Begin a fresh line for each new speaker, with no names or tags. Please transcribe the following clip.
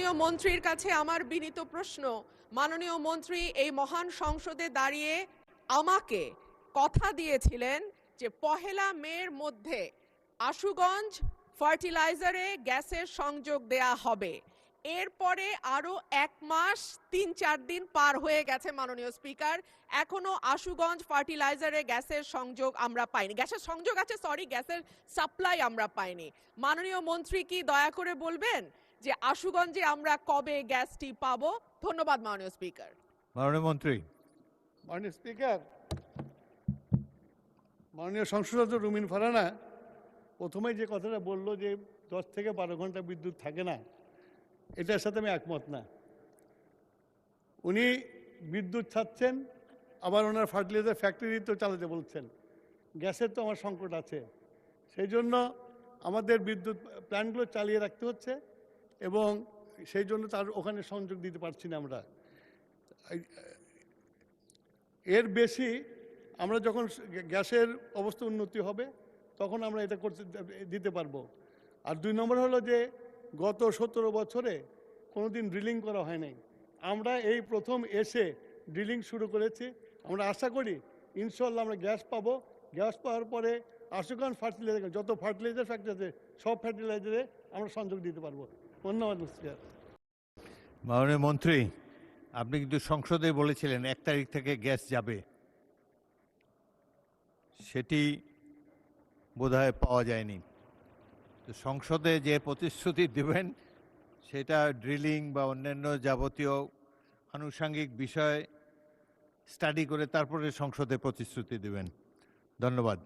মাননীয় মন্ত্রীর কাছে আমার বিনীত প্রশ্ন, মাননীয় মন্ত্রী এই মহান সংসদে দাঁড়িয়ে আমাকে কথা দিয়েছিলেন যে 1 মের মধ্যে আশুগঞ্জ ফার্টিলাইজারে গ্যাসের সংযোগ দেয়া হবে। এরপরে আরো 1 মাস 3-4 দিন পার হয়ে গেছে মাননীয় স্পিকার, এখনো আশুগঞ্জ ফার্টিলাইজারে গ্যাসের সংযোগ আমরা পাইনি। গ্যাসের সংযোগ আছে, সরি, গ্যাসের সাপ্লাই আমরা পাইনি। মাননীয় মন্ত্রী কি দয়া করে বলবেন যে আশুগঞ্জে আমরা কবে গ্যাসটি পাবো? ধন্যবাদ মাননীয় স্পিকার।
মাননীয় মন্ত্রী।
মাননীয় স্পিকার, মাননীয় সংসদ সদস্য রুমিন ফারহানা প্রথমেই যে কথাটা বললো যে 10 থেকে 12 ঘন্টা বিদ্যুৎ থাকে না, এটার সাথে আমি একমত না। উনি বিদ্যুৎ ছাড়ছেন, আবার ওনার ফার্টিলাইজার ফ্যাক্টরি তো চালাতে বলছেন। গ্যাসের তো আমার সংকট আছে, সেই জন্য আমাদের বিদ্যুৎ প্ল্যান্টগুলো চালিয়ে রাখতে হচ্ছে এবং সেই জন্য তার ওখানে সংযোগ দিতে পারছি না আমরা। এর বেশি আমরা যখন গ্যাসের অবস্থা উন্নতি হবে তখন আমরা এটা করতে দিতে পারবো। আর 2 নম্বর হলো যে গত 17 বছরে কোনোদিন ড্রিলিং করা হয় নাই, আমরা এই প্রথম এসে ড্রিলিং শুরু করেছি। আমরা আশা করি ইনশাল্লাহ আমরা গ্যাস পাবো। গ্যাস পাওয়ার পরে আশুগঞ্জ ফার্টিলাইজার, যত ফার্টিলাইজার ফ্যাক্টরি আছে সব ফার্টিলাইজারে আমরা সংযোগ দিতে পারবো। ধন্যবাদ স্পিকার।
মাননীয় মন্ত্রী, আপনি কিন্তু সংসদে বলেছিলেন 1 তারিখ থেকে গ্যাস যাবে, সেটি বোধহয় পাওয়া যায়নি। তো সংসদে যে প্রতিশ্রুতি দেবেন সেটা ড্রিলিং বা অন্যান্য যাবতীয় আনুষঙ্গিক বিষয় স্টাডি করে তারপরে সংসদে প্রতিশ্রুতি দেবেন। ধন্যবাদ।